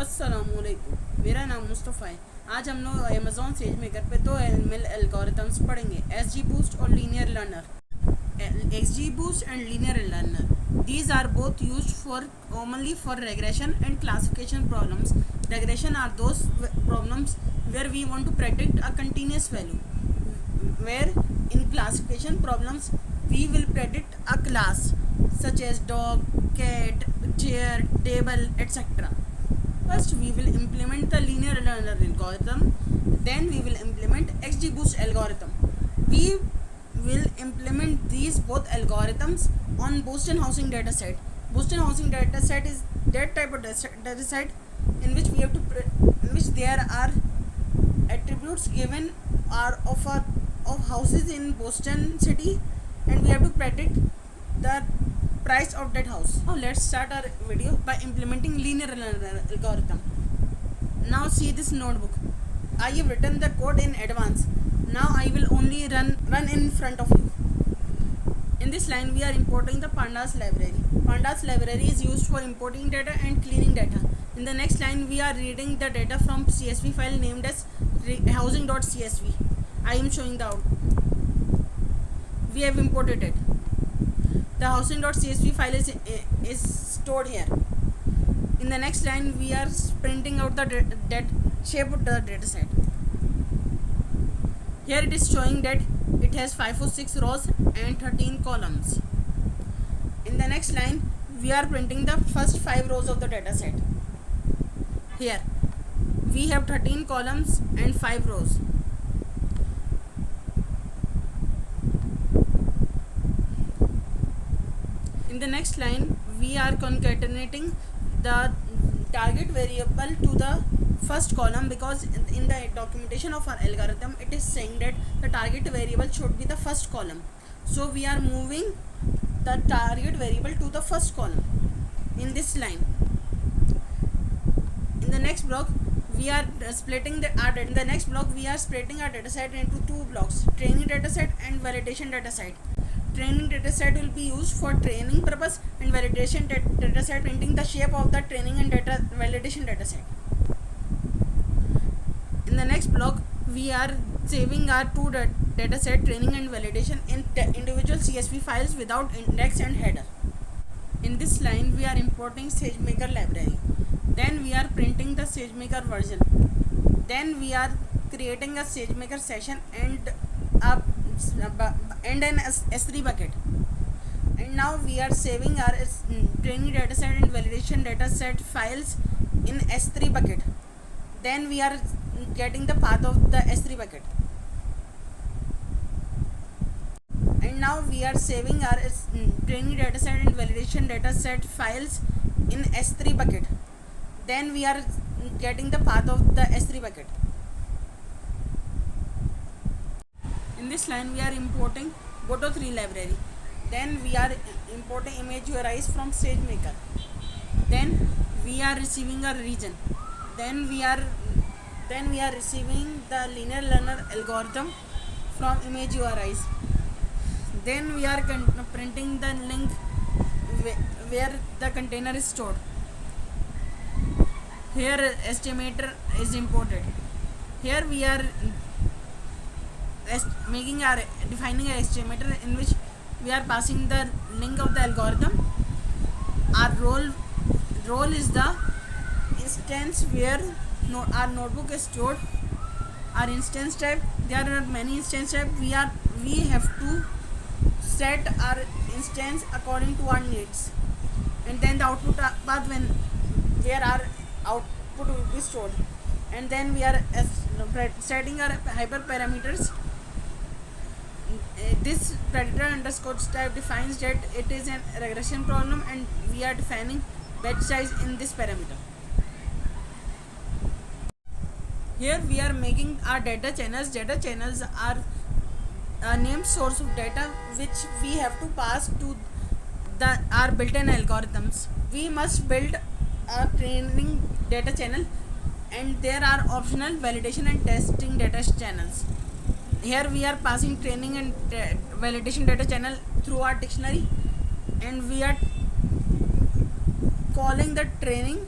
अस्सलामुअलैकुम, मेरा नाम मुस्तफ़ा है। आज हम लोग अमेज़ॉन सेजमेकर पे दो एमएल एल्गोरिथम्स पढ़ेंगे, एसजी बूस्ट और linear learner. SG boost and linear learner, these are both used for commonly for regression and classification problems. Regression are those problems where we want to predict a continuous value, where in classification problems we will predict a class such as dog, cat, chair, table, etc. First, we will implement the linear learner algorithm. Then we will implement XGBoost algorithm. We will implement these both algorithms on Boolean housing dataset. Boolean housing dataset is that type of dataset in which we have to in which there are attributes given are of houses in Boston city, and we have to predict the price of that house. Now let's start our video by implementing linear algorithm. Now see this notebook. I have written the code in advance. Now I will only run in front of you. In this line we are importing the pandas library. Pandas library is used for importing data and cleaning data. In the next line we are reading the data from CSV file named as housing.csv. I am showing the output. We have imported it. The housing.csv file is stored here. In the next line we are printing out the shape of the dataset. Here it is showing that it has 506 rows and 13 columns. In the next line we are printing the first 5 rows of the dataset. Here we have 13 columns and 5 rows. In the next line we are concatenating the target variable to the first column, because in the documentation of our algorithm it is saying that the target variable should be the first column. So we are moving the target variable to the first column in this line. In the next block we are splitting our dataset into two blocks: training dataset and validation dataset. Training dataset will be used for training purpose, and validation dataset printing the shape of the training and validation dataset. In the next block we are saving our two dataset, training and validation, in individual CSV files without index and header. In this line we are importing SageMaker library. Then we are printing the SageMaker version. Then we are creating a SageMaker session and an S3 bucket. And now we are saving our training dataset and validation dataset files in S3 bucket. Then we are getting the path of the S3 bucket. And now we are saving our training dataset and validation dataset files in S3 bucket. Then we are getting the path of the S3 bucket. In this line we are importing Boto3 library. Then we are importing image URIs from SageMaker. Then we are receiving a region. Then we are receiving the linear learner algorithm from image URIs. Then we are printing the link where the container is stored. Here estimator is imported. Here we are defining an estimator in which we are passing the link of the algorithm. Our role is the instance where our notebook is stored. Our instance type, there are many instance types. We have to set our instance according to our needs, and then the output path where our output will be stored. And then we are setting our hyperparameters. This predator underscore type defines that it is a regression problem, and we are defining batch size in this parameter. Here we are making our data channels. Data channels are a named source of data which we have to pass to our built-in algorithms. We must build a training data channel, and there are optional validation and testing data channels. Here we are passing training and validation data channel through our dictionary, and we are calling the training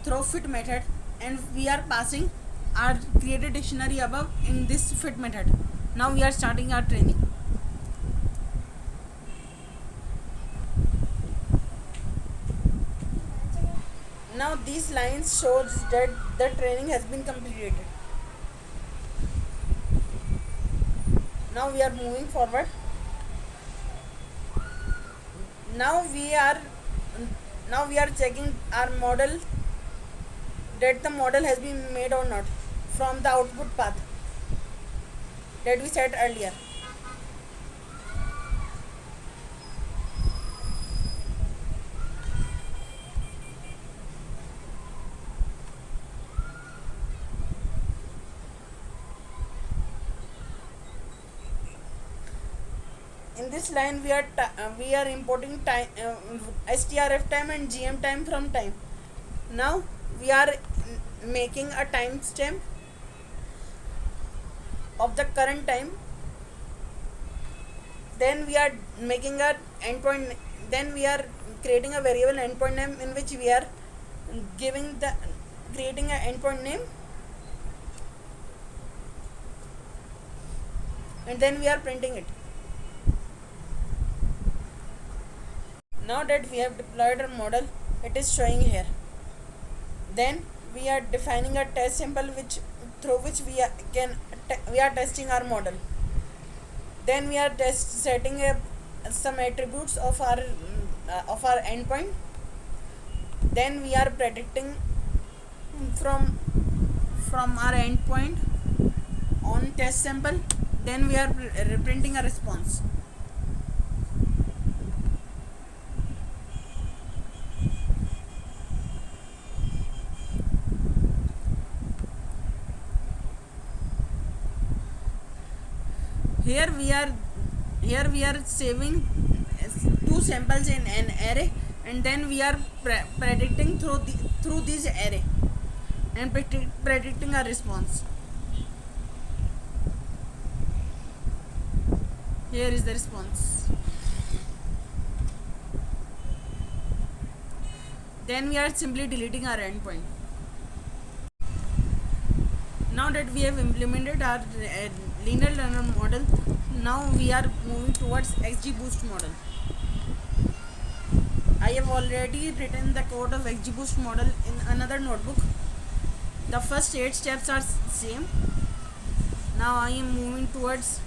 through fit method, and we are passing our created dictionary above in this fit method. Now we are starting our training. Now these lines shows that the training has been completed. Now we are moving forward. Now we are checking our model, that the model has been made or not, from the output path that we set earlier. In this line we are importing time, strf time and gm time from time. Now we are making a timestamp of the current time. Then we are making a endpoint. Then we are creating a variable endpoint name, in which we are creating a endpoint name, and then we are printing it. Now that we have deployed our model, it is showing here. Then we are defining a test sample through which we are testing our model. Then we are setting some attributes of our endpoint. Then we are predicting from our endpoint on test sample. Then we are printing a response. Here we are saving two samples in an array, and then we are predicting through this array and predicting a response. Here is the response. Then we are simply deleting our endpoint. Now that we have implemented our linear learner model, now we are moving towards XGBoost model. I have already written the code of XGBoost model in another notebook. The first 8 steps are same. Now I am moving towards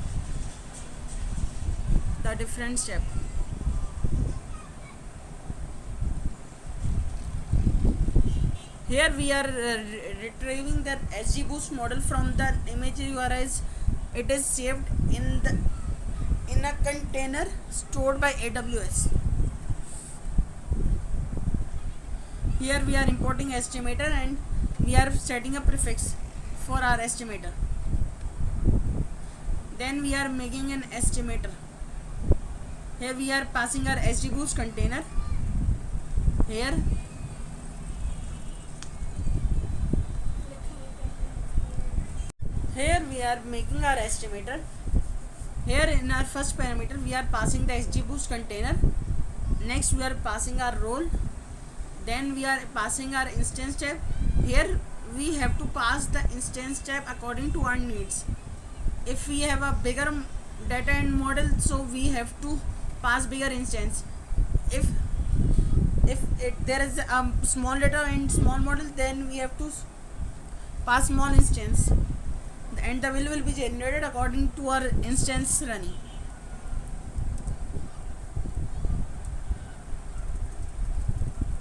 the different step. Here we are retrieving the XGBoost model from the image URIs. It is saved in a container stored by AWS. Here we are importing estimator, and we are setting a prefix for our estimator. Then we are making an estimator. Here we are passing our XGBoost container. Here we are making our estimator. Here in our first parameter we are passing the XGBoost container. Next we are passing our role. Then we are passing our instance type. Here we have to pass the instance type according to our needs. If we have a bigger data and model, so we have to pass bigger instance. If there is a small data and small model, then we have to pass small instance, and the will be generated according to our instance running.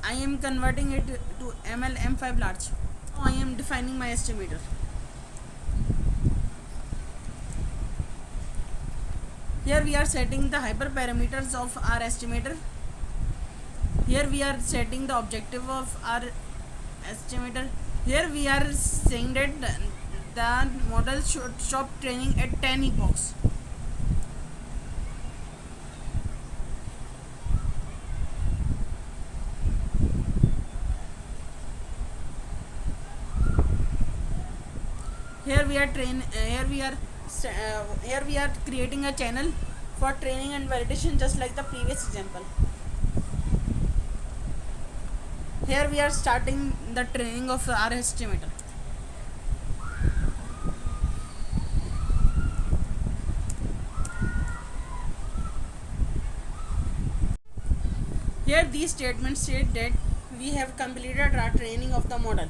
I am converting it to ML M5 large. Now I am defining my estimator. Here we are setting the hyperparameters of our estimator. Here we are setting the objective of our estimator. Here we are saying that the model should stop training at 10 epochs. Here we are creating a channel for training and validation, just like the previous example. Here we are starting the training of our estimator. Here these statements state that we have completed our training of the model.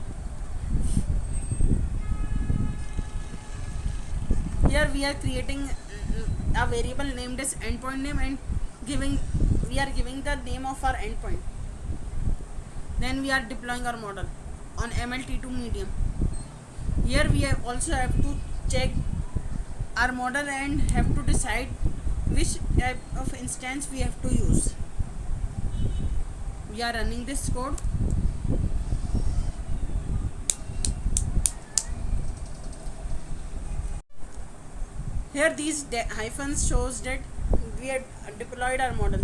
Here we are creating a variable named as endpoint name and we are giving the name of our endpoint. Then we are deploying our model on MLT2 medium. Here we also have to check our model and have to decide which type of instance we have to use. We are running this code. Here these hyphens shows that we had deployed our model.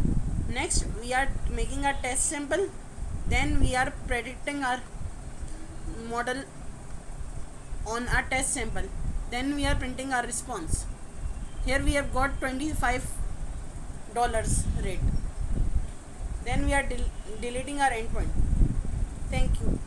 Next we are making a test sample. Then we are predicting our model on our test sample. Then we are printing our response. Here we have got $25 rate. Then we are deleting our endpoint. Thank you.